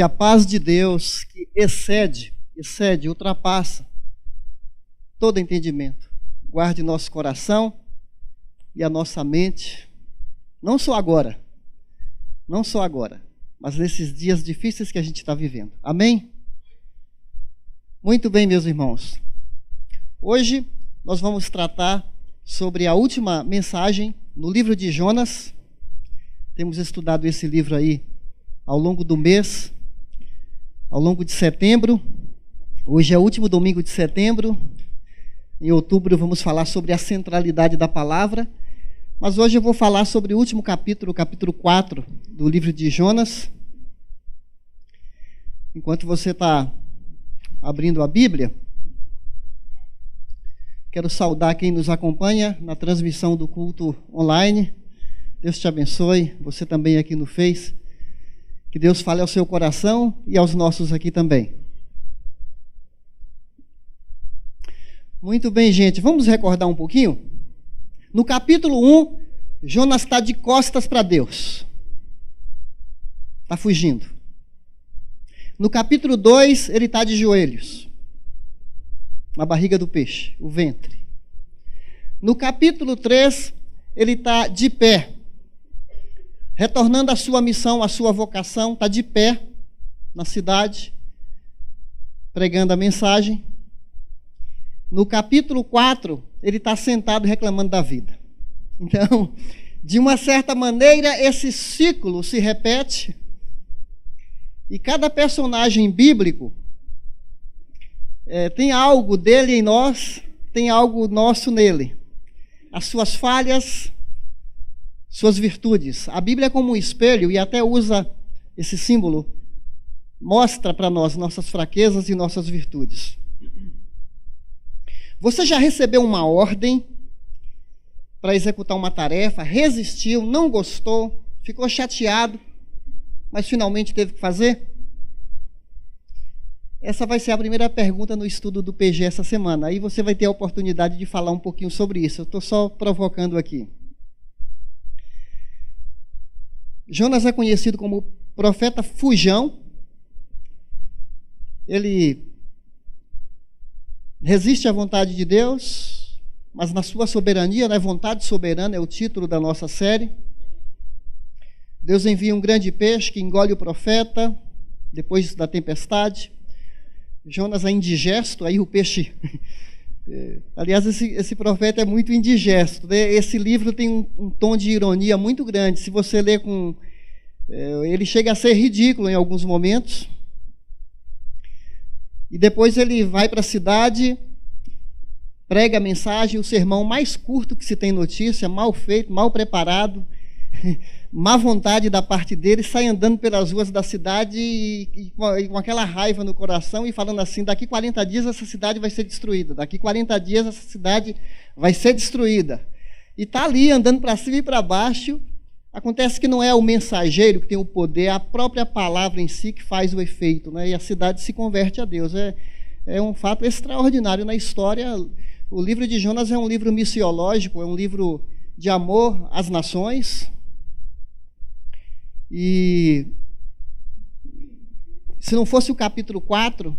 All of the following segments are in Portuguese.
Que a paz de Deus, que excede, ultrapassa todo entendimento, guarde nosso coração e a nossa mente, não só agora, mas nesses dias difíceis que a gente está vivendo. Amém? Muito bem, meus irmãos. Hoje nós vamos tratar sobre a última mensagem no livro de Jonas. Temos estudado esse livro aí ao longo do mês, ao longo de setembro. Hoje é o último domingo de setembro. Em outubro vamos falar sobre a centralidade da palavra. Mas hoje eu vou falar sobre o último capítulo, o capítulo 4 do livro de Jonas. Enquanto você está abrindo a Bíblia, quero saudar quem nos acompanha na transmissão do culto online. Deus te abençoe, você também aqui no Face. Que Deus fale ao seu coração e aos nossos aqui também. Muito bem, gente, vamos recordar um pouquinho? No capítulo 1, Jonas está de costas para Deus. Está fugindo. No capítulo 2, ele está de joelhos. Na barriga do peixe, o ventre. No capítulo 3, ele está de pé. Retornando à sua missão, à sua vocação, está de pé na cidade, pregando a mensagem. No capítulo 4, ele está sentado reclamando da vida. Então, de uma certa maneira, esse ciclo se repete. E cada personagem bíblico tem algo dele em nós, tem algo nosso nele. As suas falhas, suas virtudes. A Bíblia é como um espelho e até usa esse símbolo, mostra para nós nossas fraquezas e nossas virtudes. Você já recebeu uma ordem para executar uma tarefa, resistiu, não gostou, ficou chateado, mas finalmente teve que fazer? Essa vai ser a primeira pergunta no estudo do PG essa semana. Aí você vai ter a oportunidade de falar um pouquinho sobre isso. Eu estou só provocando aqui. Jonas é conhecido como profeta fujão. Ele resiste à vontade de Deus, mas na sua soberania, né? Vontade soberana é o título da nossa série. Deus envia um grande peixe que engole o profeta depois da tempestade. Jonas é indigesto, aí o peixe... Aliás, esse profeta é muito indigesto, né? Esse livro tem um tom de ironia muito grande. Se você ler com... ele chega a ser ridículo em alguns momentos. E depois ele vai para a cidade, prega a mensagem, o sermão mais curto que se tem notícia, mal feito, mal preparado, má vontade da parte dele, sai andando pelas ruas da cidade e com aquela raiva no coração e falando assim: daqui 40 dias essa cidade vai ser destruída, daqui 40 dias essa cidade vai ser destruída. E está ali andando para cima e para baixo. Acontece que não é o mensageiro que tem o poder, é a própria palavra em si que faz o efeito, né? E a cidade se converte a Deus. É um fato extraordinário na história. O livro de Jonas é um livro missiológico, é um livro de amor às nações. E se não fosse o capítulo 4,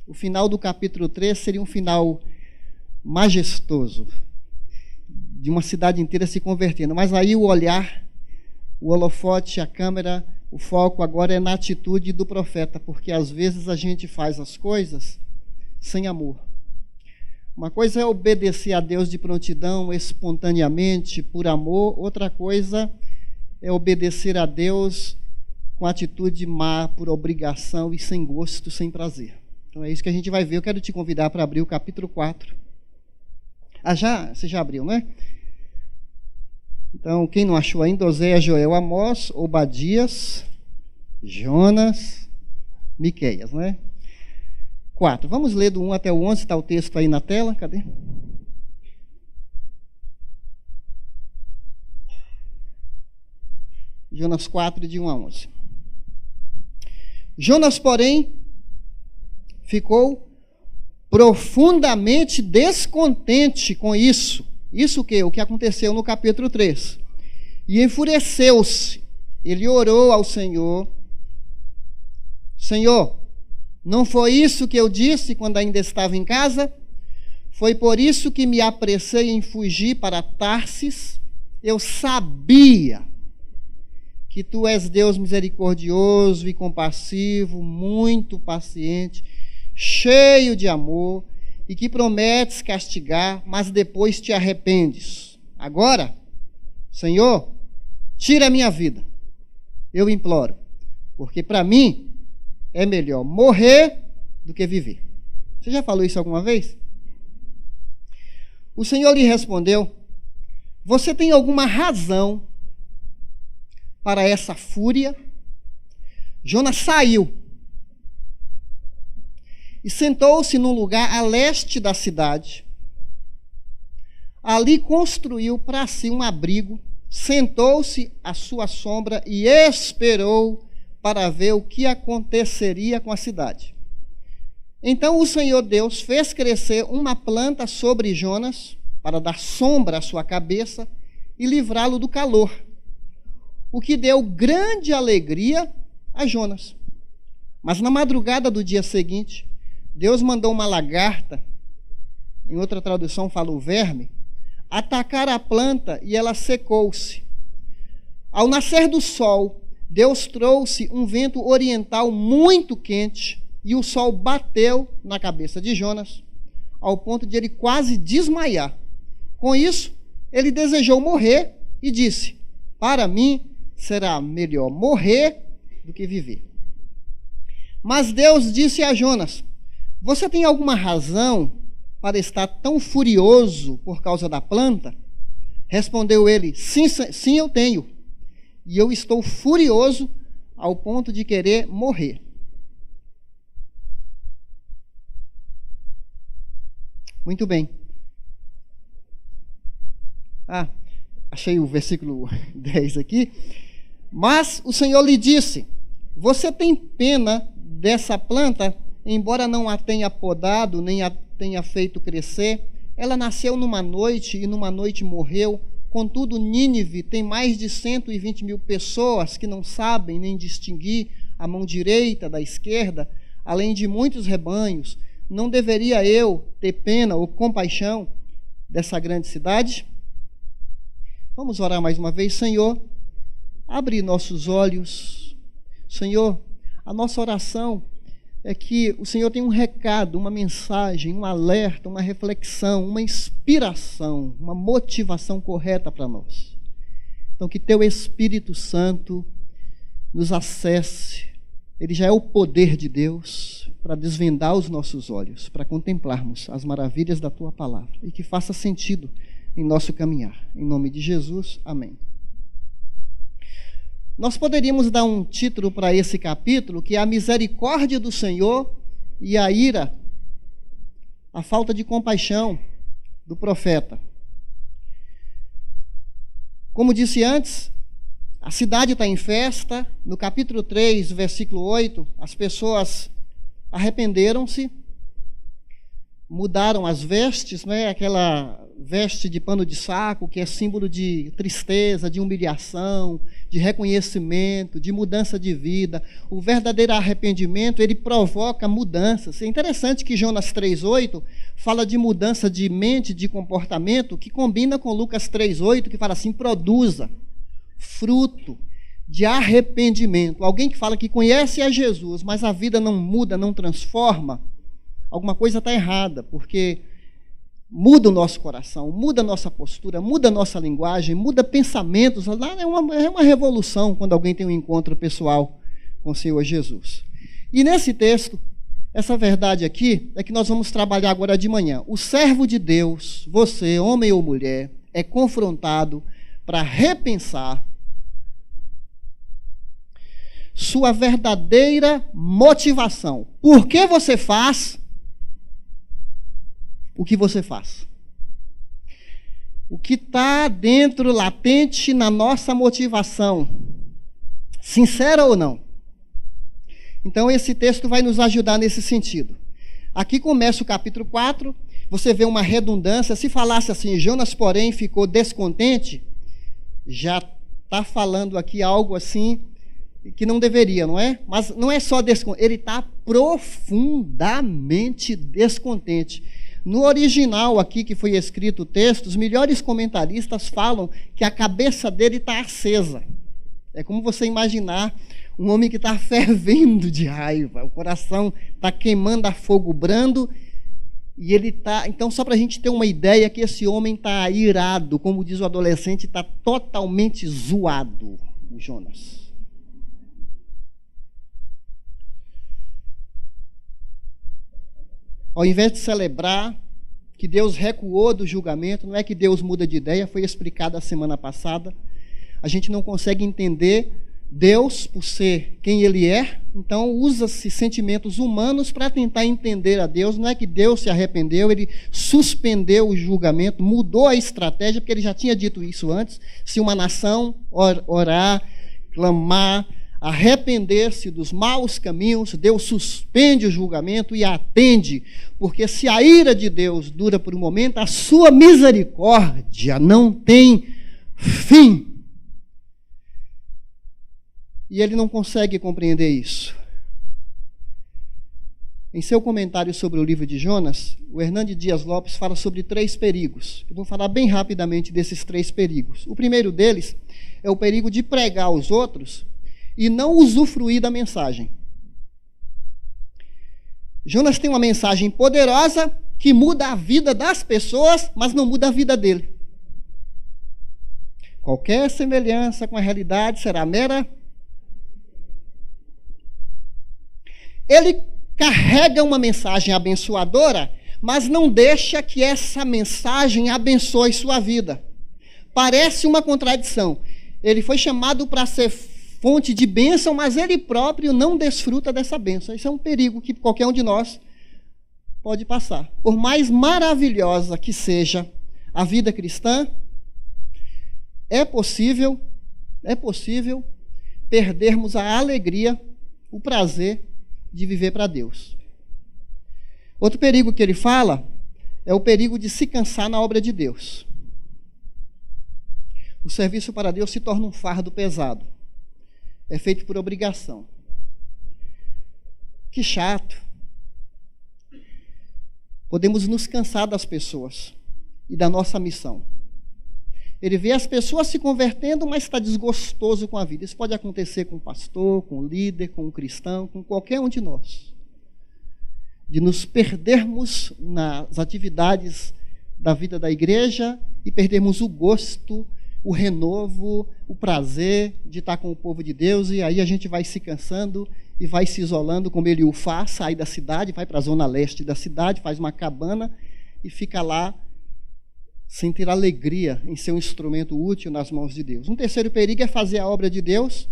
o final do capítulo 3 seria um final majestoso, de uma cidade inteira se convertendo. Mas aí o olhar, o holofote, a câmera, o foco agora é na atitude do profeta, porque às vezes a gente faz as coisas sem amor. Uma coisa é obedecer a Deus de prontidão, espontaneamente, por amor. Outra coisa é obedecer a Deus com atitude má, por obrigação e sem gosto, sem prazer. Então é isso que a gente vai ver. Eu quero te convidar para abrir o capítulo 4. Você já abriu, né? Então, quem não achou ainda, Oséias, Joel, Amós, Obadias, Jonas, Miqueias, né? 4. Vamos ler do 1 até o 11, está o texto aí na tela, cadê? Jonas 4, de 1 a 11. Jonas, porém, ficou profundamente descontente com isso. Isso o quê? O que aconteceu no capítulo 3. E enfureceu-se. Ele orou ao Senhor Senhor, não foi isso que eu disse quando ainda estava em casa? Foi por isso que me apressei em fugir para Tarsis. Eu sabia que tu és Deus misericordioso e compassivo, muito paciente, cheio de amor, e que prometes castigar, mas depois te arrependes. Agora, Senhor, tira a minha vida. Eu imploro, porque para mim é melhor morrer do que viver. Você já falou isso alguma vez? O Senhor lhe respondeu: você tem alguma razão para essa fúria? Jonas saiu e sentou-se num lugar a leste da cidade. Ali construiu para si um abrigo, sentou-se à sua sombra e esperou para ver o que aconteceria com a cidade. Então o Senhor Deus fez crescer uma planta sobre Jonas, para dar sombra à sua cabeça e livrá-lo do calor, o que deu grande alegria a Jonas. Mas na madrugada do dia seguinte, Deus mandou uma lagarta, em outra tradução fala o verme, atacar a planta e ela secou-se. Ao nascer do sol, Deus trouxe um vento oriental muito quente e o sol bateu na cabeça de Jonas, ao ponto de ele quase desmaiar. Com isso, ele desejou morrer e disse: para mim será melhor morrer do que viver. Mas Deus disse a Jonas: você tem alguma razão para estar tão furioso por causa da planta? Respondeu ele: sim, eu tenho. E eu estou furioso ao ponto de querer morrer. Muito bem. Achei o versículo 10 aqui. Mas o Senhor lhe disse: você tem pena dessa planta, embora não a tenha podado, nem a tenha feito crescer. Ela nasceu numa noite e numa noite morreu. Contudo, Nínive tem mais de 120.000 pessoas que não sabem nem distinguir a mão direita da esquerda, além de muitos rebanhos. Não deveria eu ter pena ou compaixão dessa grande cidade? Vamos orar mais uma vez. Senhor, abre nossos olhos. Senhor, a nossa oração é que o Senhor tem um recado, uma mensagem, um alerta, uma reflexão, uma inspiração, uma motivação correta para nós. Então, que Teu Espírito Santo nos acesse. Ele já é o poder de Deus para desvendar os nossos olhos, para contemplarmos as maravilhas da Tua palavra e que faça sentido em nosso caminhar. Em nome de Jesus, amém. Nós poderíamos dar um título para esse capítulo, que é a misericórdia do Senhor e a ira, a falta de compaixão do profeta. Como disse antes, a cidade está em festa. No capítulo 3, versículo 8, as pessoas arrependeram-se, mudaram as vestes, né? Aquela veste de pano de saco, que é símbolo de tristeza, de humilhação, de reconhecimento, de mudança de vida. O verdadeiro arrependimento, ele provoca mudanças. É interessante que Jonas 3,8 fala de mudança de mente, de comportamento, que combina com Lucas 3,8, que fala assim: produza fruto de arrependimento. Alguém que fala que conhece a Jesus, mas a vida não muda, não transforma, alguma coisa está errada, porque muda o nosso coração, muda a nossa postura, muda a nossa linguagem, muda pensamentos. É uma revolução quando alguém tem um encontro pessoal com o Senhor Jesus. E nesse texto, essa verdade aqui é que nós vamos trabalhar agora de manhã. O servo de Deus, você, homem ou mulher, é confrontado para repensar sua verdadeira motivação. Por que você faz o que você faz? O que está dentro, latente na nossa motivação, sincera ou não? Então esse texto vai nos ajudar nesse sentido. Aqui começa o capítulo 4, você vê uma redundância. Se falasse assim: Jonas, porém, ficou descontente, já está falando aqui algo assim que não deveria, não é? Mas não é só descontente, ele está profundamente descontente. No original aqui que foi escrito o texto, os melhores comentaristas falam que a cabeça dele está acesa. É como você imaginar um homem que está fervendo de raiva, o coração está queimando a fogo brando, e ele está... Então, só para a gente ter uma ideia que esse homem está irado, como diz o adolescente, está totalmente zoado, o Jonas. Ao invés de celebrar que Deus recuou do julgamento, não é que Deus muda de ideia, foi explicado a semana passada. A gente não consegue entender Deus por ser quem Ele é, então usa-se sentimentos humanos para tentar entender a Deus. Não é que Deus se arrependeu, Ele suspendeu o julgamento, mudou a estratégia, porque Ele já tinha dito isso antes. Se uma nação orar, clamar, arrepender-se dos maus caminhos, Deus suspende o julgamento e atende, porque se a ira de Deus dura por um momento, a sua misericórdia não tem fim. E ele não consegue compreender isso. Em seu comentário sobre o livro de Jonas, o Hernandes Dias Lopes fala sobre 3 perigos. Eu vou falar bem rapidamente desses 3 perigos. O primeiro deles é o perigo de pregar aos outros e não usufruir da mensagem. Jonas tem uma mensagem poderosa que muda a vida das pessoas, mas não muda a vida dele. Qualquer semelhança com a realidade será mera. Ele carrega uma mensagem abençoadora, mas não deixa que essa mensagem abençoe sua vida. Parece uma contradição. Ele foi chamado para ser fonte de bênção, mas ele próprio não desfruta dessa bênção. Isso é um perigo que qualquer um de nós pode passar. Por mais maravilhosa que seja a vida cristã, é possível perdermos a alegria, o prazer de viver para Deus. Outro perigo que ele fala é o perigo de se cansar na obra de Deus. O serviço para Deus se torna um fardo pesado. É feito por obrigação. Que chato. Podemos nos cansar das pessoas e da nossa missão. Ele vê as pessoas se convertendo, mas está desgostoso com a vida. Isso pode acontecer com o pastor, com o líder, com o cristão, com qualquer um de nós. De nos perdermos nas atividades da vida da igreja e perdermos o gosto, o renovo, o prazer de estar com o povo de Deus, e aí a gente vai se cansando e vai se isolando, como ele o faz, sai da cidade, vai para a zona leste da cidade, faz uma cabana e fica lá sem ter alegria em ser um instrumento útil nas mãos de Deus. Um terceiro perigo é fazer a obra de Deus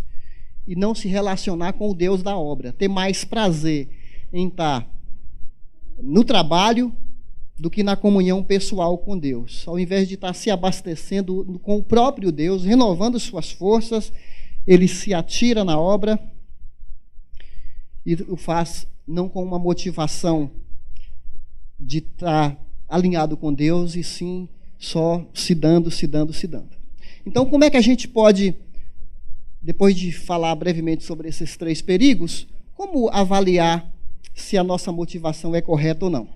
e não se relacionar com o Deus da obra, ter mais prazer em estar no trabalho do que na comunhão pessoal com Deus. Ao invés de estar se abastecendo com o próprio Deus, renovando suas forças, ele se atira na obra e o faz não com uma motivação de estar alinhado com Deus, e sim só se dando. Então, como é que a gente pode, depois de falar brevemente sobre esses 3 perigos, como avaliar se a nossa motivação é correta ou não?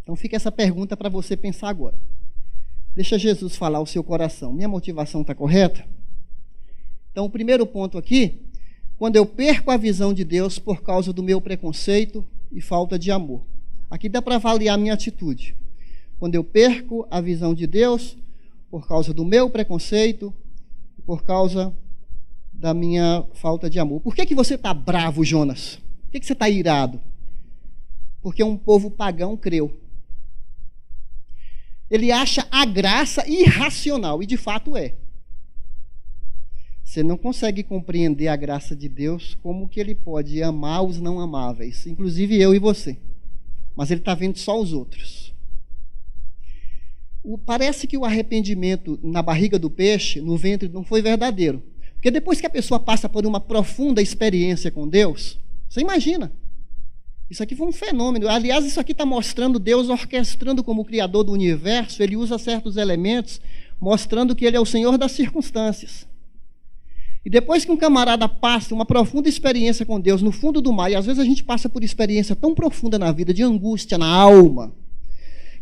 Então fica essa pergunta para você pensar agora. Deixa Jesus falar o seu coração. Minha motivação está correta? Então o primeiro ponto aqui, quando eu perco a visão de Deus por causa do meu preconceito e falta de amor. Aqui dá para avaliar a minha atitude. Quando eu perco a visão de Deus por causa do meu preconceito e por causa da minha falta de amor. Por que você está bravo, Jonas? Por que você está irado? Porque um povo pagão creu. Ele acha a graça irracional, e de fato é. Você não consegue compreender a graça de Deus, como que ele pode amar os não amáveis, inclusive eu e você. Mas ele está vendo só os outros. Parece que o arrependimento na barriga do peixe, no ventre, não foi verdadeiro. Porque depois que a pessoa passa por uma profunda experiência com Deus, você imagina, isso aqui foi um fenômeno. Aliás, isso aqui está mostrando Deus orquestrando como Criador do universo. Ele usa certos elementos, mostrando que Ele é o Senhor das circunstâncias. E depois que um camarada passa uma profunda experiência com Deus no fundo do mar, e às vezes a gente passa por experiência tão profunda na vida, de angústia na alma,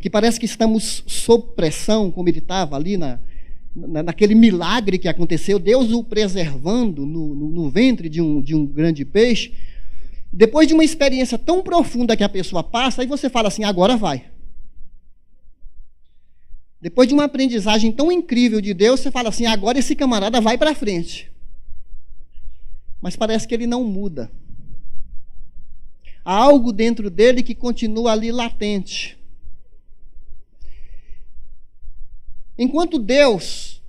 que parece que estamos sob pressão, como ele estava ali naquele milagre que aconteceu, Deus o preservando no ventre de um grande peixe. Depois de uma experiência tão profunda que a pessoa passa, aí você fala assim, agora vai. Depois de uma aprendizagem tão incrível de Deus, você fala assim, agora esse camarada vai para frente. Mas parece que ele não muda. Há algo dentro dele que continua ali latente. Enquanto Deus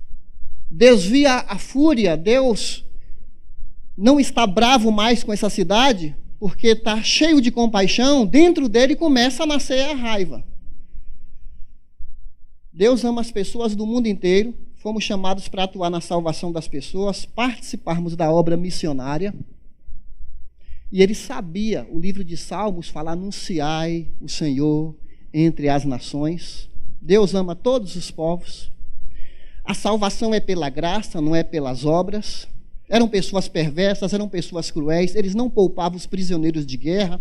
desvia a fúria, Deus não está bravo mais com essa cidade, porque está cheio de compaixão, dentro dele começa a nascer a raiva. Deus ama as pessoas do mundo inteiro, fomos chamados para atuar na salvação das pessoas, participarmos da obra missionária. E ele sabia, o livro de Salmos fala, anunciai o Senhor entre as nações. Deus ama todos os povos. A salvação é pela graça, não é pelas obras. Eram pessoas perversas, eram pessoas cruéis, eles não poupavam os prisioneiros de guerra.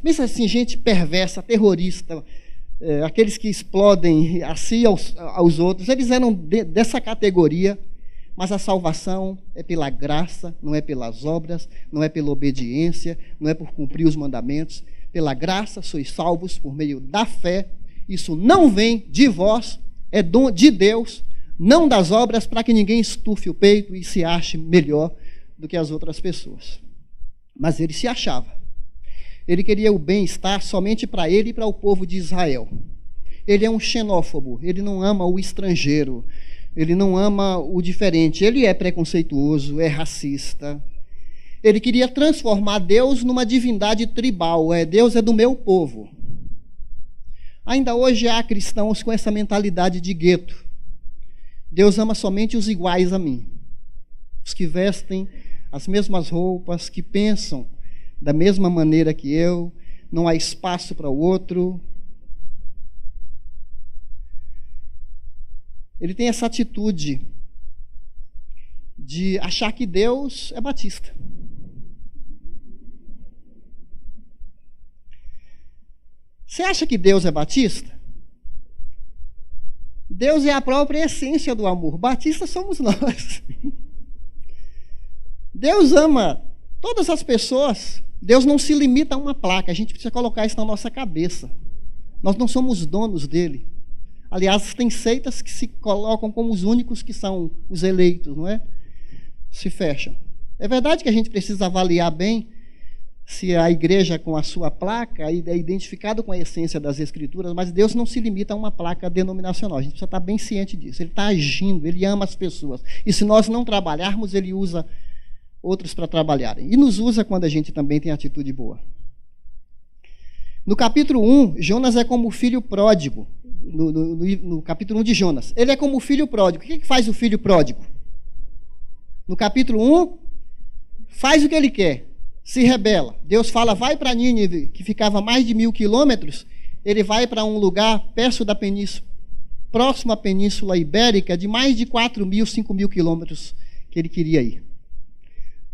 Pensa assim, gente perversa, terrorista, aqueles que explodem a si e aos outros, eles eram dessa categoria, mas a salvação é pela graça, não é pelas obras, não é pela obediência, não é por cumprir os mandamentos. Pela graça sois salvos por meio da fé. Isso não vem de vós, é dom de Deus, não das obras, para que ninguém estufe o peito e se ache melhor do que as outras pessoas. Mas ele se achava. Ele queria o bem-estar somente para ele e para o povo de Israel. Ele é um xenófobo, ele não ama o estrangeiro, ele não ama o diferente, ele é preconceituoso, é racista. Ele queria transformar Deus numa divindade tribal, Deus é do meu povo. Ainda hoje há cristãos com essa mentalidade de gueto. Deus ama somente os iguais a mim, os que vestem as mesmas roupas, que pensam da mesma maneira que eu, não há espaço para o outro. Ele tem essa atitude de achar que Deus é batista. Você acha que Deus é batista? Deus é a própria essência do amor. Batista somos nós. Deus ama todas as pessoas. Deus não se limita a uma placa. A gente precisa colocar isso na nossa cabeça. Nós não somos donos dele. Aliás, tem seitas que se colocam como os únicos que são os eleitos, não é? Se fecham. É verdade que a gente precisa avaliar bem se a igreja com a sua placa é identificado com a essência das Escrituras, mas Deus não se limita a uma placa denominacional. A gente precisa estar bem ciente disso. Ele está agindo, ele ama as pessoas. E se nós não trabalharmos, ele usa outros para trabalharem. E nos usa quando a gente também tem atitude boa. No capítulo 1, Jonas é como o filho pródigo. No capítulo 1 de Jonas. Ele é como o filho pródigo. O que faz o filho pródigo? No capítulo 1, faz o que ele quer. Se rebela. Deus fala, vai para Nínive, que ficava a mais de 1000 quilômetros. Ele vai para um lugar perto da península, próximo à Península Ibérica, de mais de 4.000, 5.000 quilômetros que ele queria ir.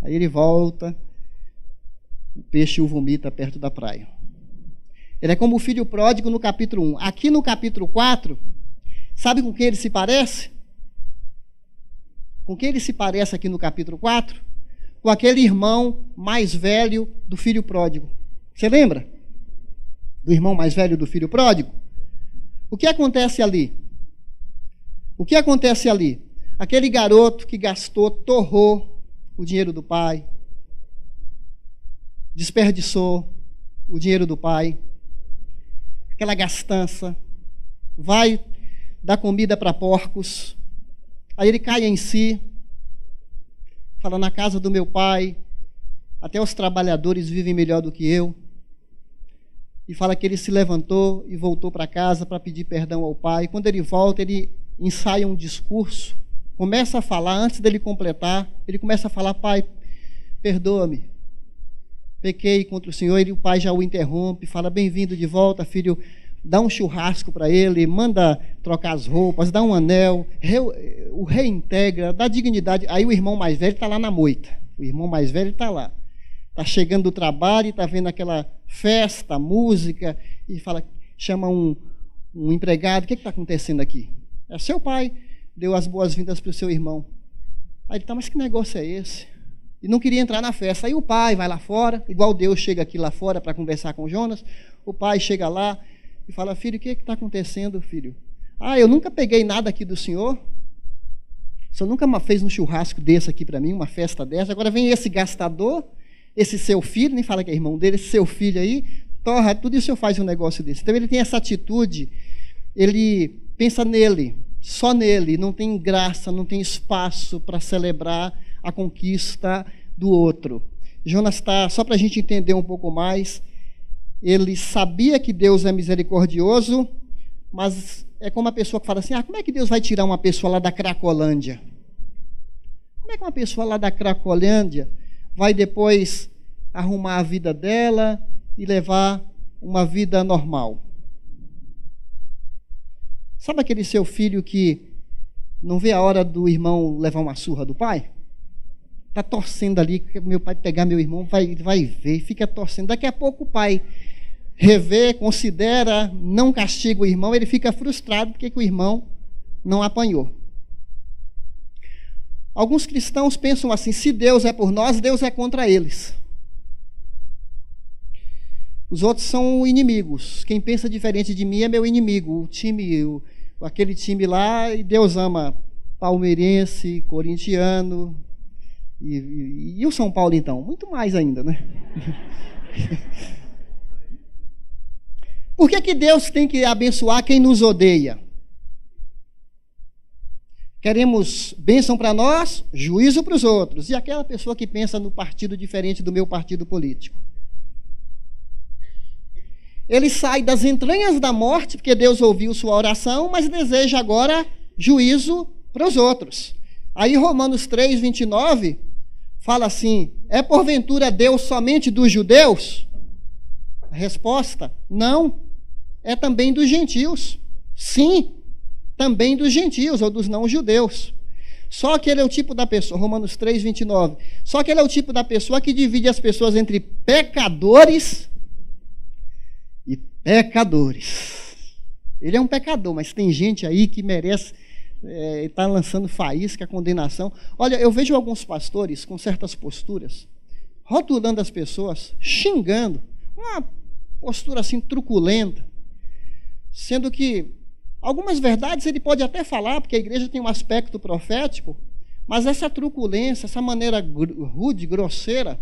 Aí ele volta, o peixe o vomita perto da praia. Ele é como o filho pródigo no capítulo 1. Aqui no capítulo 4, sabe com quem ele se parece? Com quem ele se parece aqui no capítulo 4? Com aquele irmão mais velho do filho pródigo. Você lembra? Do irmão mais velho do filho pródigo? O que acontece ali? O que acontece ali? Aquele garoto que gastou, torrou o dinheiro do pai, desperdiçou o dinheiro do pai, aquela gastança, vai dar comida para porcos, aí ele cai em si, fala, na casa do meu pai, até os trabalhadores vivem melhor do que eu, e fala que ele se levantou e voltou para casa para pedir perdão ao pai. Quando ele volta, ele ensaia um discurso, começa a falar, antes dele completar, ele começa a falar, pai, perdoa-me, pequei contra o Senhor, e o pai já o interrompe, fala, bem-vindo de volta, filho, dá um churrasco para ele, manda trocar as roupas, dá um anel, o reintegra, dá dignidade. Aí o irmão mais velho está lá na moita. O irmão mais velho está lá. Está chegando do trabalho e está vendo aquela festa, música, e chama um empregado. O que está acontecendo aqui? É seu pai, deu as boas-vindas para o seu irmão. Aí ele está, mas que negócio é esse? E não queria entrar na festa. Aí o pai vai lá fora, igual Deus chega aqui lá fora para conversar com Jonas. O pai chega lá e fala, filho, o que está acontecendo, filho? Eu nunca peguei nada aqui do senhor. O senhor nunca fez um churrasco desse aqui para mim, uma festa dessa. Agora vem esse gastador, esse seu filho, nem fala que é irmão dele, esse seu filho aí, torra tudo e o senhor faz um negócio desse. Então ele tem essa atitude, ele pensa nele, só nele, não tem graça, não tem espaço para celebrar a conquista do outro. Jonas está, só para a gente entender um pouco mais, ele sabia que Deus é misericordioso, mas é como a pessoa que fala assim, como é que Deus vai tirar uma pessoa lá da Cracolândia? Como é que uma pessoa lá da Cracolândia vai depois arrumar a vida dela e levar uma vida normal? Sabe aquele seu filho que não vê a hora do irmão levar uma surra do pai? Está torcendo ali, que meu pai pegar meu irmão, vai ver, fica torcendo. Daqui a pouco o pai revê, considera, não castiga o irmão, ele fica frustrado porque o irmão não apanhou. Alguns cristãos pensam assim, se Deus é por nós, Deus é contra eles. Os outros são inimigos. Quem pensa diferente de mim é meu inimigo. Aquele time lá, e Deus ama palmeirense, corintiano, e o São Paulo então? Muito mais ainda, né? Por que Deus tem que abençoar quem nos odeia? Queremos bênção para nós, juízo para os outros. E aquela pessoa que pensa no partido diferente do meu partido político? Ele sai das entranhas da morte, porque Deus ouviu sua oração, mas deseja agora juízo para os outros. Aí Romanos 3, 29, fala assim, é porventura Deus somente dos judeus? A resposta, não, é também dos gentios. Sim, também dos gentios, ou dos não-judeus. Só que ele é o tipo da pessoa, Romanos 3, 29, só que ele é o tipo da pessoa que divide as pessoas entre pecadores e pecadores. Ele é um pecador, mas tem gente aí que merece, está lançando faísca, condenação. Olha, eu vejo alguns pastores com certas posturas, rotulando as pessoas, xingando, uma postura assim truculenta, sendo que algumas verdades ele pode até falar, porque a igreja tem um aspecto profético, mas essa truculência, essa maneira rude, grosseira,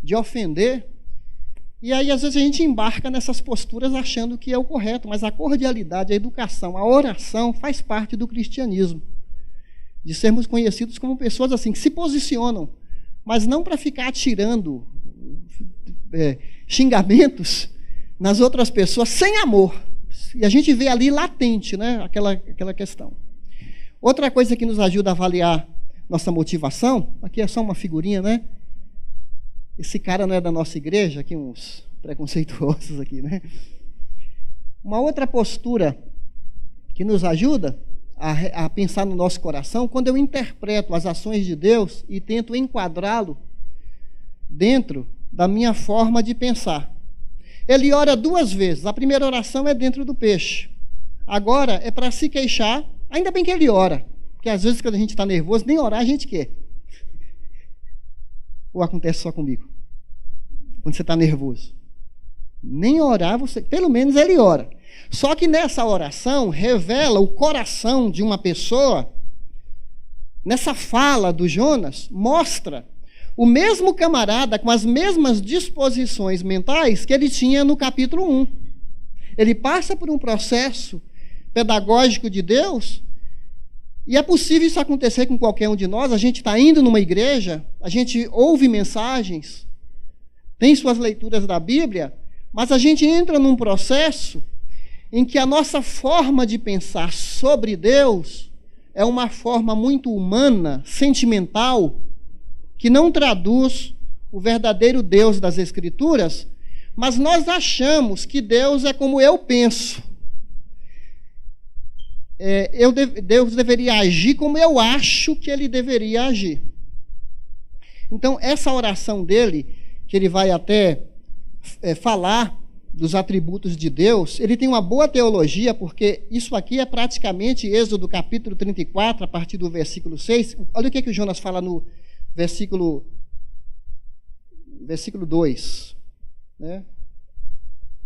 de ofender, e aí às vezes a gente embarca nessas posturas achando que é o correto, mas a cordialidade, a educação, a oração faz parte do cristianismo, de sermos conhecidos como pessoas assim, que se posicionam, mas não para ficar atirando xingamentos nas outras pessoas sem amor. E a gente vê ali latente, né, aquela questão. Outra coisa que nos ajuda a avaliar nossa motivação, aqui é só uma figurinha, né? Esse cara não é da nossa igreja, aqui uns preconceituosos aqui, né? Uma outra postura que nos ajuda a pensar no nosso coração, quando eu interpreto as ações de Deus e tento enquadrá-lo dentro da minha forma de pensar. Ele ora 2 vezes. A primeira oração é dentro do peixe. Agora é para se queixar. Ainda bem que ele ora. Porque às vezes quando a gente está nervoso, nem orar a gente quer. Ou acontece só comigo? Quando você está nervoso. Nem orar, pelo menos ele ora. Só que nessa oração revela o coração de uma pessoa. Nessa fala do Jonas, mostra o mesmo camarada com as mesmas disposições mentais que ele tinha no capítulo 1. Ele passa por um processo pedagógico de Deus, e é possível isso acontecer com qualquer um de nós. A gente está indo numa igreja, a gente ouve mensagens, tem suas leituras da Bíblia, mas a gente entra num processo em que a nossa forma de pensar sobre Deus é uma forma muito humana, sentimental, que não traduz o verdadeiro Deus das Escrituras, Mas nós achamos que Deus é como eu penso. Deus deveria agir como eu acho que ele deveria agir. Então, essa oração dele, que ele vai até falar dos atributos de Deus, ele tem uma boa teologia, porque isso aqui é praticamente Êxodo capítulo 34, a partir do versículo 6. Olha o que o Jonas fala no versículo 2. Né?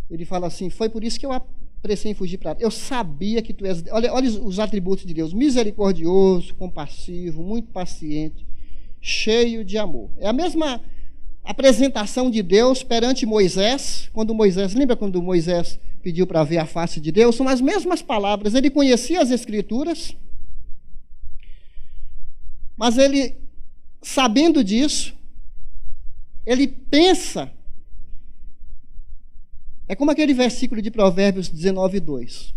Ele fala assim: foi por isso que eu apressei em fugir para... Eu sabia que tu és... Olha os atributos de Deus: misericordioso, compassivo, muito paciente, cheio de amor. É a mesma apresentação de Deus perante Moisés, lembra quando Moisés pediu para ver a face de Deus? São as mesmas palavras. Ele conhecia as Escrituras, mas ele, sabendo disso, ele pensa. É como aquele versículo de Provérbios 19:2,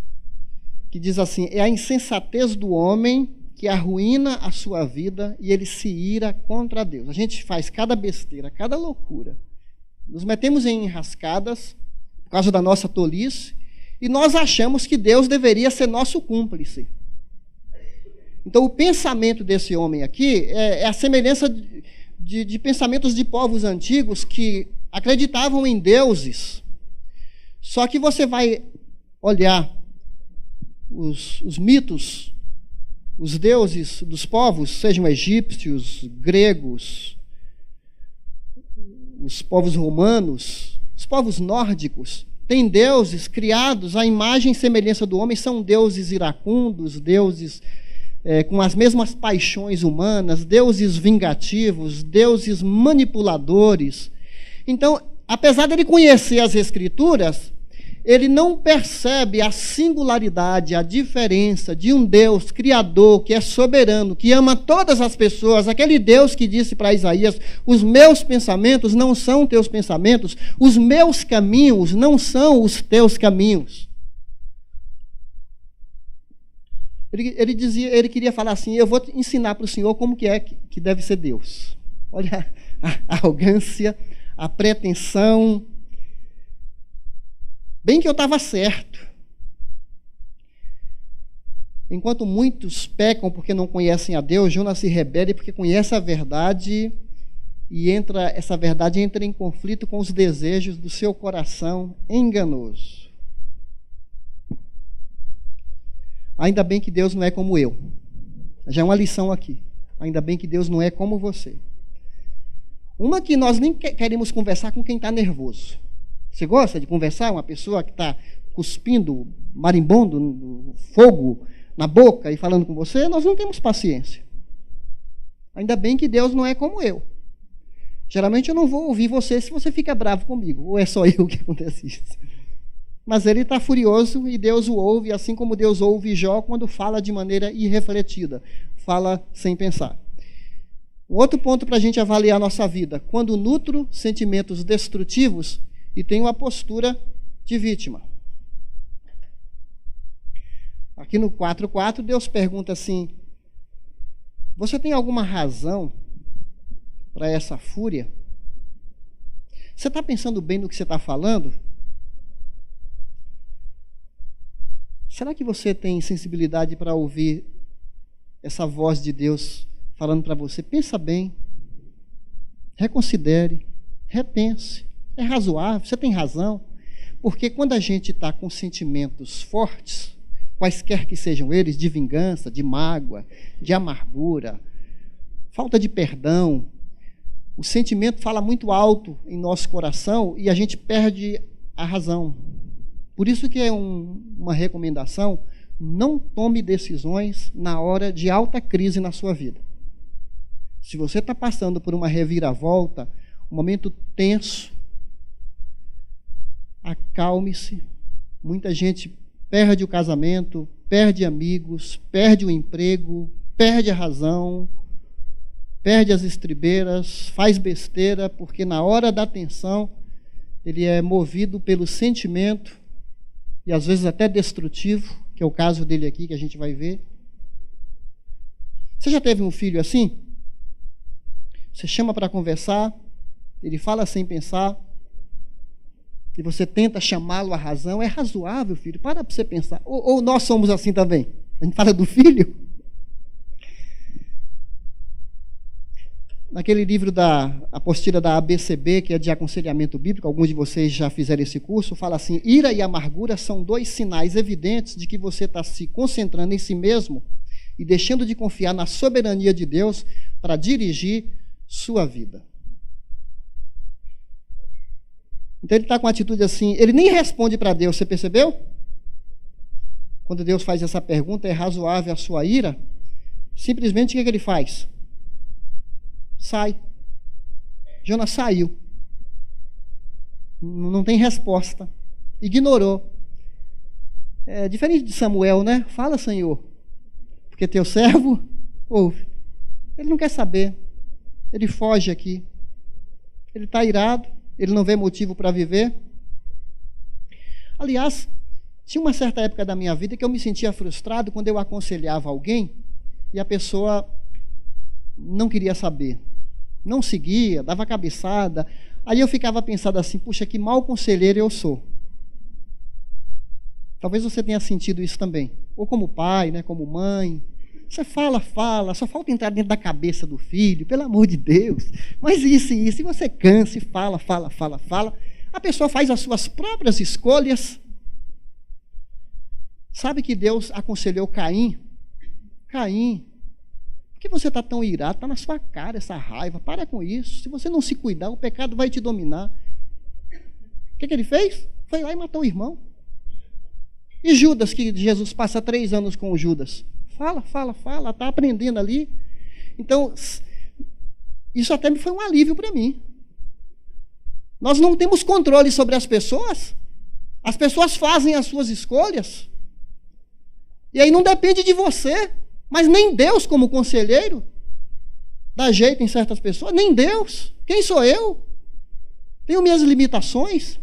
que diz assim: é a insensatez do homem que arruína a sua vida e ele se ira contra Deus. A gente faz cada besteira, cada loucura. Nos metemos em enrascadas por causa da nossa tolice e nós achamos que Deus deveria ser nosso cúmplice. Então, o pensamento desse homem aqui é a semelhança de pensamentos de povos antigos que acreditavam em deuses. Só que você vai olhar os mitos, os deuses dos povos, sejam egípcios, gregos, os povos romanos, os povos nórdicos, têm deuses criados à imagem e semelhança do homem, são deuses iracundos, deuses com as mesmas paixões humanas, deuses vingativos, deuses manipuladores. Então, apesar de ele conhecer as Escrituras, ele não percebe a singularidade, a diferença de um Deus criador, que é soberano, que ama todas as pessoas, aquele Deus que disse para Isaías: os meus pensamentos não são teus pensamentos, os meus caminhos não são os teus caminhos. Ele queria falar assim: eu vou ensinar para o senhor como que deve ser Deus. Olha a arrogância, a pretensão. Bem que eu estava certo. Enquanto muitos pecam porque não conhecem a Deus, Jonas se rebela porque conhece a verdade e essa verdade entra em conflito com os desejos do seu coração enganoso. Ainda bem que Deus não é como eu. Já é uma lição aqui. Ainda bem que Deus não é como você. Uma que nós nem queremos conversar com quem está nervoso. Você gosta de conversar com uma pessoa que está cuspindo, marimbondo, fogo na boca e falando com você? Nós não temos paciência. Ainda bem que Deus não é como eu. Geralmente eu não vou ouvir você se você fica bravo comigo. Ou é só eu que acontece isso? Mas ele está furioso e Deus o ouve, assim como Deus ouve Jó quando fala de maneira irrefletida. Fala sem pensar. Um outro ponto para a gente avaliar a nossa vida: quando nutro sentimentos destrutivos e tenho uma postura de vítima. Aqui no 4:4, Deus pergunta assim: você tem alguma razão para essa fúria? Você está pensando bem no que você está falando? Será que você tem sensibilidade para ouvir essa voz de Deus falando para você? Pensa bem, reconsidere, repense. É razoável, você tem razão. Porque quando a gente está com sentimentos fortes, quaisquer que sejam eles, de vingança, de mágoa, de amargura, falta de perdão, o sentimento fala muito alto em nosso coração e a gente perde a razão. Por isso que é uma recomendação: não tome decisões na hora de alta crise na sua vida. Se você está passando por uma reviravolta, um momento tenso, acalme-se. Muita gente perde o casamento, perde amigos, perde o emprego, perde a razão, perde as estribeiras, faz besteira, porque na hora da tensão ele é movido pelo sentimento e às vezes até destrutivo, que é o caso dele aqui que a gente vai ver. Você já teve um filho assim? Você chama para conversar, ele fala sem pensar, e você tenta chamá-lo à razão, é razoável, filho? Para você pensar. Ou nós somos assim também? A gente fala do filho. Naquele livro da apostila da ABCB, que é de aconselhamento bíblico, alguns de vocês já fizeram esse curso, fala assim: ira e amargura são dois sinais evidentes de que você está se concentrando em si mesmo e deixando de confiar na soberania de Deus para dirigir sua vida. Então ele está com uma atitude assim, ele nem responde para Deus, você percebeu? Quando Deus faz essa pergunta, é razoável a sua ira? Simplesmente o que ele faz? Sai. Jonas saiu. Não tem resposta. Ignorou. É diferente de Samuel, né? Fala, Senhor, porque teu servo ouve. Ele não quer saber. Ele foge aqui. Ele está irado. Ele não vê motivo para viver. Aliás, tinha uma certa época da minha vida que eu me sentia frustrado quando eu aconselhava alguém e a pessoa não queria saber. Não seguia, dava cabeçada. Aí eu ficava pensando assim, puxa, que mau conselheiro eu sou. Talvez você tenha sentido isso também. Ou como pai, né, como mãe. Você fala, só falta entrar dentro da cabeça do filho, pelo amor de Deus. Mas isso e isso, e você cansa e fala. A pessoa faz as suas próprias escolhas. Sabe que Deus aconselhou Caim? Caim, por que você está tão irado? Está na sua cara essa raiva. Para com isso. Se você não se cuidar, o pecado vai te dominar. O que ele fez? Foi lá e matou o irmão. E Judas, que Jesus passa 3 anos com o Judas? Fala, está aprendendo ali. Então, isso até foi um alívio para mim. Nós não temos controle sobre as pessoas. As pessoas fazem as suas escolhas. E aí não depende de você. Mas nem Deus, como conselheiro, dá jeito em certas pessoas. Nem Deus. Quem sou eu? Tenho minhas limitações.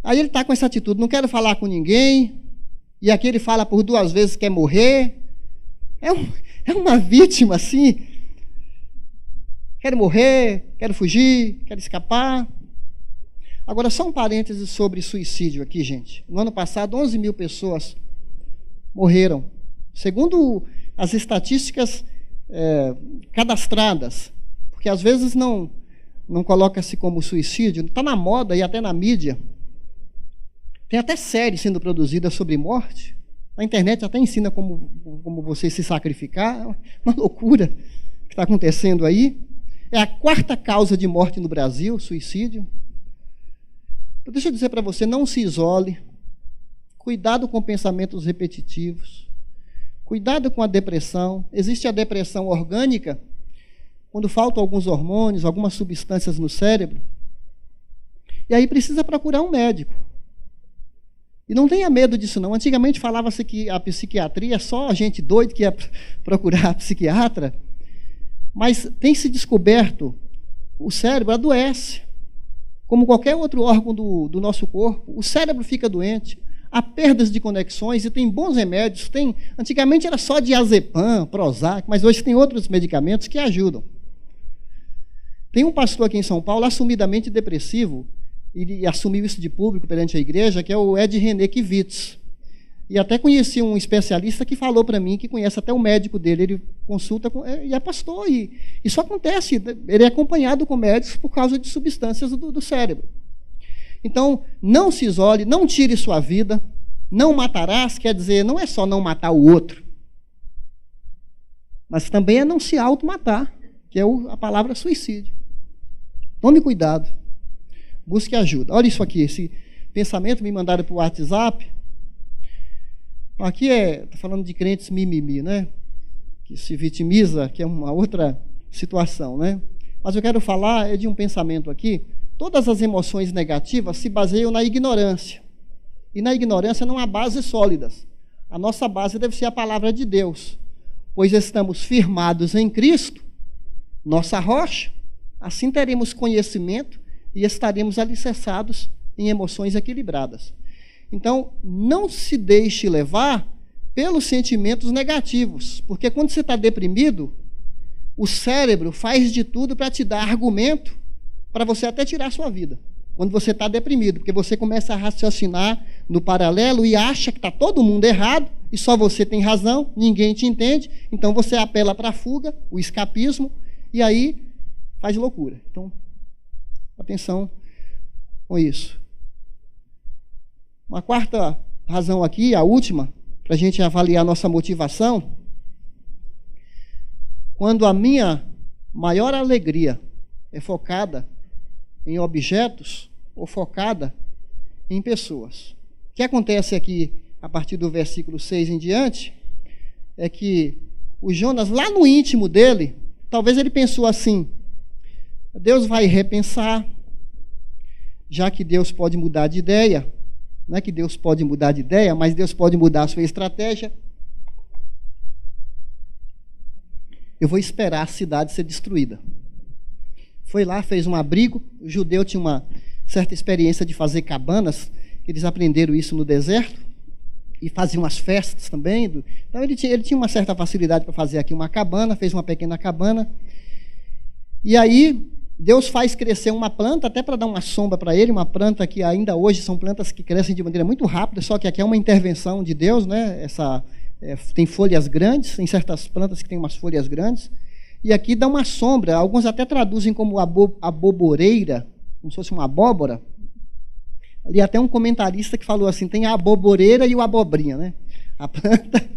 Aí ele está com essa atitude, não quero falar com ninguém. E aqui ele fala por 2 vezes que quer morrer. É uma vítima assim. Quero morrer, quero fugir, quero escapar. Agora, só um parêntese sobre suicídio aqui, gente. No ano passado, 11 mil pessoas morreram. Segundo as estatísticas cadastradas. Porque às vezes não coloca-se como suicídio. Está na moda e até na mídia. Tem até série sendo produzida sobre morte. Na internet até ensina como você se sacrificar. É uma loucura que está acontecendo aí. É a 4ª causa de morte no Brasil, suicídio. Então, deixa eu dizer para você, não se isole. Cuidado com pensamentos repetitivos. Cuidado com a depressão. Existe a depressão orgânica, quando faltam alguns hormônios, algumas substâncias no cérebro. E aí precisa procurar um médico. E não tenha medo disso, não. Antigamente falava-se que a psiquiatria é só gente doida que ia procurar psiquiatra. Mas tem se descoberto, o cérebro adoece. Como qualquer outro órgão do nosso corpo, o cérebro fica doente. Há perdas de conexões e tem bons remédios. Antigamente era só diazepam, Prozac, mas hoje tem outros medicamentos que ajudam. Tem um pastor aqui em São Paulo assumidamente depressivo, e assumiu isso de público perante a igreja, que é o Ed René Kivitz. E até conheci um especialista que falou para mim, que conhece até o médico dele, ele consulta, e é pastor, e isso acontece, ele é acompanhado com médicos por causa de substâncias do cérebro. Então, não se isole, não tire sua vida, não matarás, quer dizer, não é só não matar o outro, mas também é não se automatar, que é a palavra suicídio. Tome cuidado. Busque ajuda. Olha isso aqui, esse pensamento me mandaram para o WhatsApp. Aqui está falando de crentes mimimi, né? Que se vitimiza, que é uma outra situação, né? Mas eu quero falar de um pensamento aqui. Todas as emoções negativas se baseiam na ignorância. E na ignorância não há bases sólidas. A nossa base deve ser a palavra de Deus. Pois estamos firmados em Cristo, nossa rocha. Assim teremos conhecimento e estaremos alicerçados em emoções equilibradas. Então, não se deixe levar pelos sentimentos negativos, porque quando você está deprimido, o cérebro faz de tudo para te dar argumento para você até tirar a sua vida. Quando você está deprimido, porque você começa a raciocinar no paralelo e acha que está todo mundo errado e só você tem razão, ninguém te entende, então você apela para a fuga, o escapismo, e aí faz loucura. Então, atenção com isso. Uma quarta razão aqui, a última, para a gente avaliar a nossa motivação, quando a minha maior alegria é focada em objetos ou focada em pessoas. O que acontece aqui, a partir do versículo 6 em diante, é que o Jonas, lá no íntimo dele, talvez ele pensou assim, Deus vai repensar, já que Deus pode mudar de ideia, não é que Deus pode mudar de ideia, mas Deus pode mudar a sua estratégia. Eu vou esperar a cidade ser destruída. Foi lá, fez um abrigo. O judeu tinha uma certa experiência de fazer cabanas. Eles aprenderam isso no deserto. E faziam as festas também. Então ele tinha uma certa facilidade para fazer aqui uma cabana. Fez uma pequena cabana. E aí Deus faz crescer uma planta, até para dar uma sombra para ele. Uma planta que ainda hoje são plantas que crescem de maneira muito rápida. Só que aqui é uma intervenção de Deus, né? Tem folhas grandes. Tem certas plantas que têm umas folhas grandes. E aqui dá uma sombra, alguns até traduzem como aboboreira, como se fosse uma abóbora. Ali até um comentarista que falou assim, tem a aboboreira e o abobrinha, né? A planta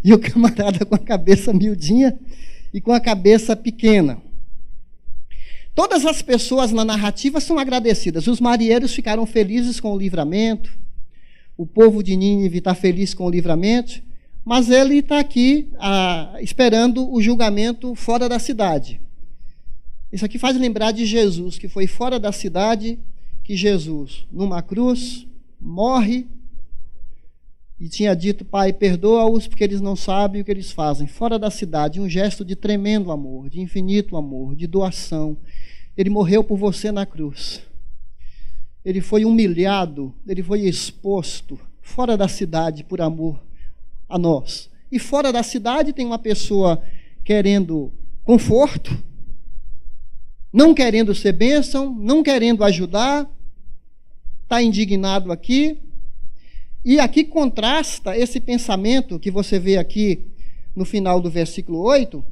e o camarada com a cabeça miudinha e com a cabeça pequena. Todas as pessoas na narrativa são agradecidas. Os marinheiros ficaram felizes com o livramento, o povo de Nínive está feliz com o livramento, mas ele está aqui esperando o julgamento fora da cidade. Isso aqui faz lembrar de Jesus, que foi fora da cidade, que Jesus, numa cruz, morre e tinha dito, Pai, perdoa-os porque eles não sabem o que eles fazem. Fora da cidade, um gesto de tremendo amor, de infinito amor, de doação. Ele morreu por você na cruz. Ele foi humilhado, ele foi exposto, fora da cidade, por amor a nós. E fora da cidade tem uma pessoa querendo conforto, não querendo ser bênção, não querendo ajudar, está indignado aqui. E aqui contrasta esse pensamento que você vê aqui no final do versículo 8,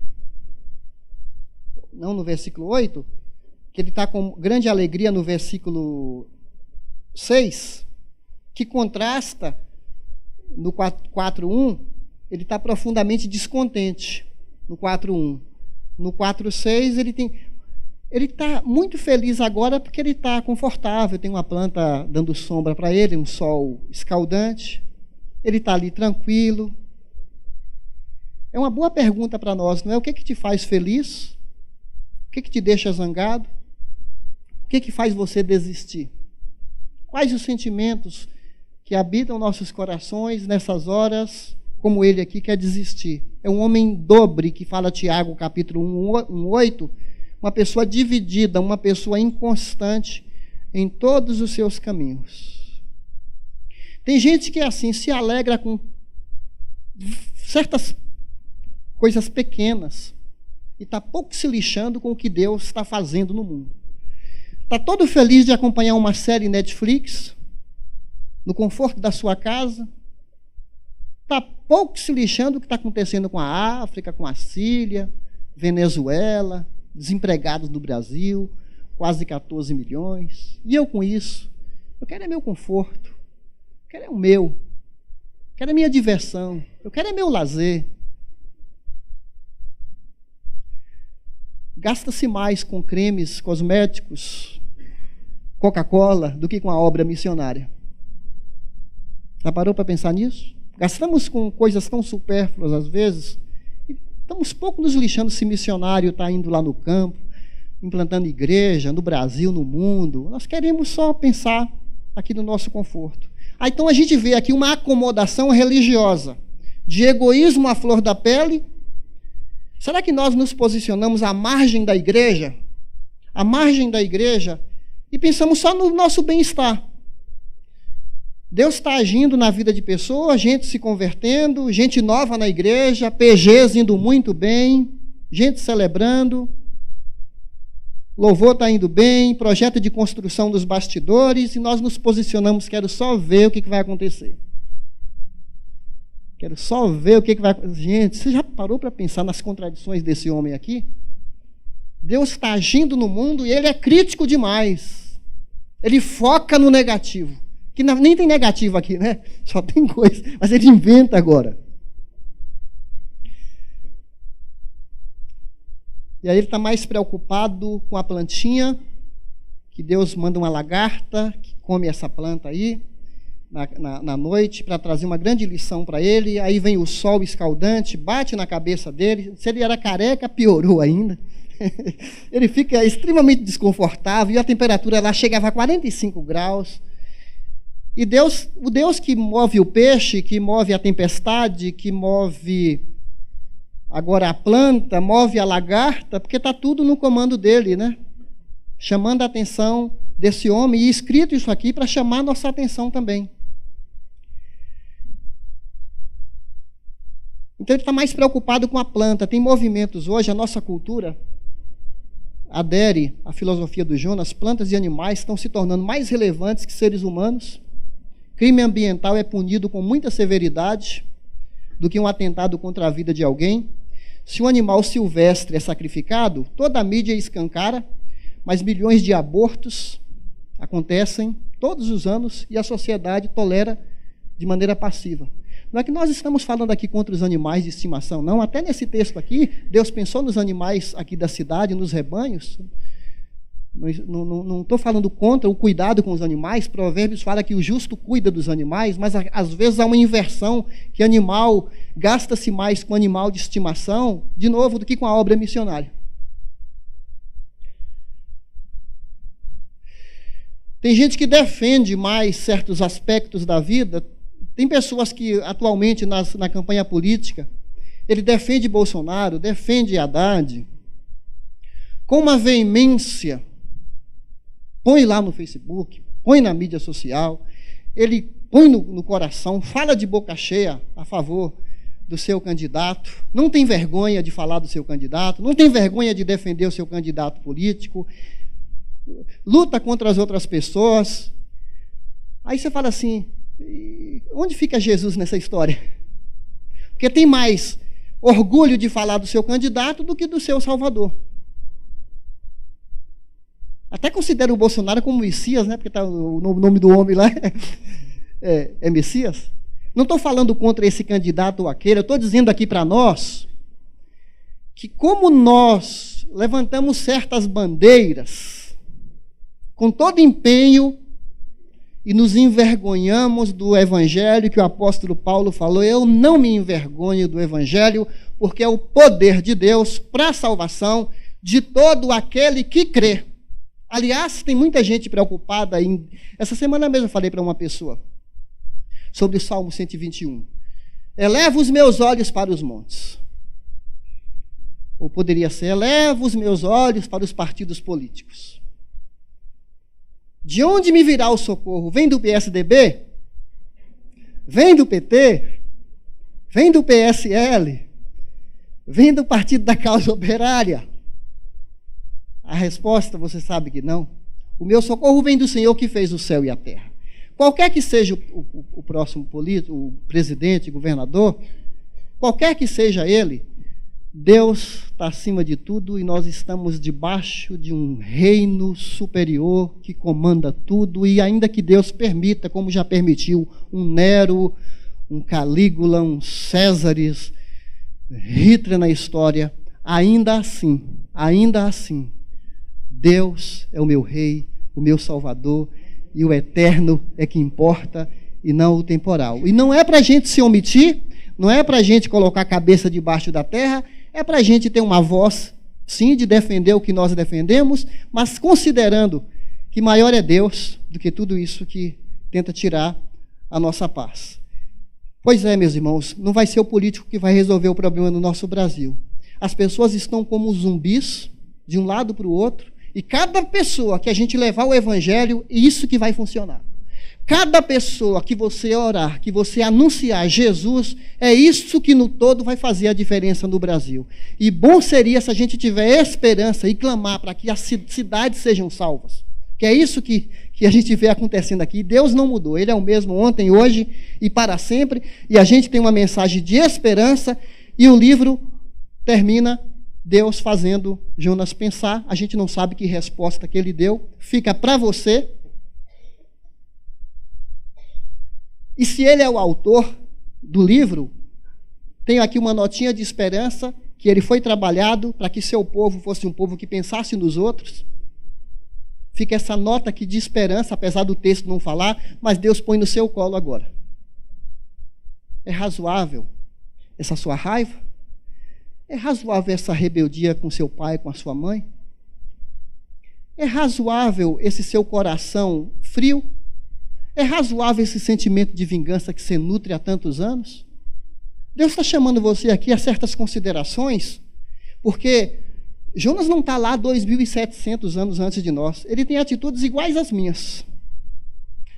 não no versículo 8, que ele está com grande alegria no versículo 6, que contrasta no 4.1, ele está profundamente descontente, no 4.1. No 4.6, ele está muito feliz agora porque ele está confortável, tem uma planta dando sombra para ele, um sol escaldante, ele está ali tranquilo. É uma boa pergunta para nós, não é? O que te faz feliz? O que te deixa zangado? O que faz você desistir? Quais os sentimentos que habitam nossos corações nessas horas, como ele aqui quer desistir? É um homem dobre, que fala Tiago, capítulo 1:8, uma pessoa dividida, uma pessoa inconstante em todos os seus caminhos. Tem gente que, assim, se alegra com certas coisas pequenas e está pouco se lixando com o que Deus está fazendo no mundo. Está todo feliz de acompanhar uma série Netflix, no conforto da sua casa, está pouco se lixando do que está acontecendo com a África, com a Síria, Venezuela, desempregados no Brasil, quase 14 milhões. E eu com isso? Eu quero é meu conforto, eu quero é o meu, eu quero é minha diversão, eu quero é meu lazer. Gasta-se mais com cremes cosméticos, Coca-Cola, do que com a obra missionária. Já parou para pensar nisso? Gastamos com coisas tão supérfluas às vezes, e estamos pouco nos lixando se missionário está indo lá no campo, implantando igreja, no Brasil, no mundo. Nós queremos só pensar aqui no nosso conforto. Então a gente vê aqui uma acomodação religiosa, de egoísmo à flor da pele. Será que nós nos posicionamos à margem da igreja? À margem da igreja, e pensamos só no nosso bem-estar. Deus está agindo na vida de pessoas, gente se convertendo, gente nova na igreja, PGs indo muito bem, gente celebrando. louvor está indo bem, projeto de construção dos bastidores, e nós nos posicionamos, quero só ver o que vai acontecer. Quero só ver o que vai acontecer. Gente, você já parou para pensar nas contradições desse homem aqui? Deus está agindo no mundo e ele é crítico demais. Ele foca no negativo. Que nem tem negativo aqui, né? Só tem coisa. Mas ele inventa agora. E aí ele está mais preocupado com a plantinha, que Deus manda uma lagarta que come essa planta aí na noite para trazer uma grande lição para ele. Aí vem o sol escaldante, bate na cabeça dele. Se ele era careca, piorou ainda. Ele fica extremamente desconfortável e a temperatura lá chegava a 45 graus. E o Deus que move o peixe, que move a tempestade, que move agora a planta, move a lagarta, porque está tudo no comando dele, né? Chamando a atenção desse homem, e escrito isso aqui para chamar a nossa atenção também. Então ele está mais preocupado com a planta. Tem movimentos hoje, a nossa cultura adere à filosofia do Jonas. Plantas e animais estão se tornando mais relevantes que seres humanos. Crime ambiental é punido com muita severidade do que um atentado contra a vida de alguém. Se um animal silvestre é sacrificado, toda a mídia escancara, mas milhões de abortos acontecem todos os anos e a sociedade tolera de maneira passiva. Não é que nós estamos falando aqui contra os animais de estimação, não. Até nesse texto aqui, Deus pensou nos animais aqui da cidade, nos rebanhos. Não estou falando contra o cuidado com os animais. Provérbios fala que o justo cuida dos animais, mas às vezes há uma inversão, que animal gasta-se mais com animal de estimação, de novo, do que com a obra missionária. Tem gente que defende mais certos aspectos da vida. Tem pessoas que atualmente na campanha política, ele defende Bolsonaro, defende Haddad, com uma veemência, põe lá no Facebook, põe na mídia social, ele põe no coração, fala de boca cheia a favor do seu candidato, não tem vergonha de falar do seu candidato, não tem vergonha de defender o seu candidato político, luta contra as outras pessoas. Aí você fala assim, onde fica Jesus nessa história? Porque tem mais orgulho de falar do seu candidato do que do seu salvador. Até considera o Bolsonaro como Messias, né? Porque tá, o nome do homem lá é Messias. Não estou falando contra esse candidato ou aquele, eu estou dizendo aqui para nós que como nós levantamos certas bandeiras com todo empenho e nos envergonhamos do evangelho que o apóstolo Paulo falou, eu não me envergonho do evangelho, porque é o poder de Deus para a salvação de todo aquele que crê. Aliás, tem muita gente preocupada em... Essa semana mesmo eu falei para uma pessoa sobre o Salmo 121. Eleva os meus olhos para os montes. Ou poderia ser, eleva os meus olhos para os partidos políticos. De onde me virá o socorro? Vem do PSDB? Vem do PT? Vem do PSL? Vem do Partido da Causa Operária? A resposta, você sabe que não. O meu socorro vem do Senhor que fez o céu e a terra. Qualquer que seja o próximo político, o presidente, governador, qualquer que seja ele, Deus está acima de tudo e nós estamos debaixo de um reino superior que comanda tudo, e ainda que Deus permita, como já permitiu, um Nero, um Calígula, um Césares, Hitler na história, ainda assim, Deus é o meu rei, o meu salvador, e o eterno é que importa e não o temporal. E não é para a gente se omitir, não é para a gente colocar a cabeça debaixo da terra, é para a gente ter uma voz, sim, de defender o que nós defendemos, mas considerando que maior é Deus do que tudo isso que tenta tirar a nossa paz. Pois é, meus irmãos, não vai ser o político que vai resolver o problema no nosso Brasil. As pessoas estão como zumbis, de um lado para o outro, e cada pessoa que a gente levar o evangelho, isso que vai funcionar. Cada pessoa que você orar, que você anunciar Jesus, é isso que no todo vai fazer a diferença no Brasil. E bom seria se a gente tiver esperança e clamar para que as cidades sejam salvas. Que é isso que a gente vê acontecendo aqui. Deus não mudou, Ele é o mesmo ontem, hoje e para sempre. E a gente tem uma mensagem de esperança e o livro termina Deus fazendo Jonas pensar. A gente não sabe que resposta que ele deu. Fica para você. E se ele é o autor do livro, tenho aqui uma notinha de esperança, que ele foi trabalhado para que seu povo fosse um povo que pensasse nos outros. Fica essa nota aqui de esperança, apesar do texto não falar, mas Deus põe no seu colo agora. É razoável essa sua raiva? É razoável essa rebeldia com seu pai, com a sua mãe? É razoável esse seu coração frio? É razoável esse sentimento de vingança que você nutre há tantos anos? Deus está chamando você aqui a certas considerações, porque Jonas não está lá 2.700 anos antes de nós. Ele tem atitudes iguais às minhas.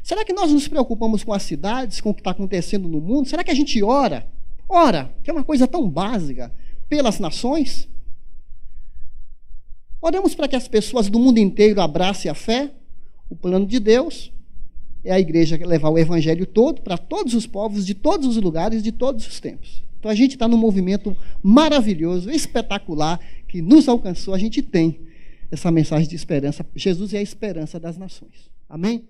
Será que nós nos preocupamos com as cidades, com o que está acontecendo no mundo? Será que a gente ora, que é uma coisa tão básica, pelas nações? Oramos para que as pessoas do mundo inteiro abracem a fé, o plano de Deus. É a igreja levar o evangelho todo para todos os povos, de todos os lugares, de todos os tempos. Então a gente está num movimento maravilhoso, espetacular, que nos alcançou. A gente tem essa mensagem de esperança. Jesus é a esperança das nações. Amém?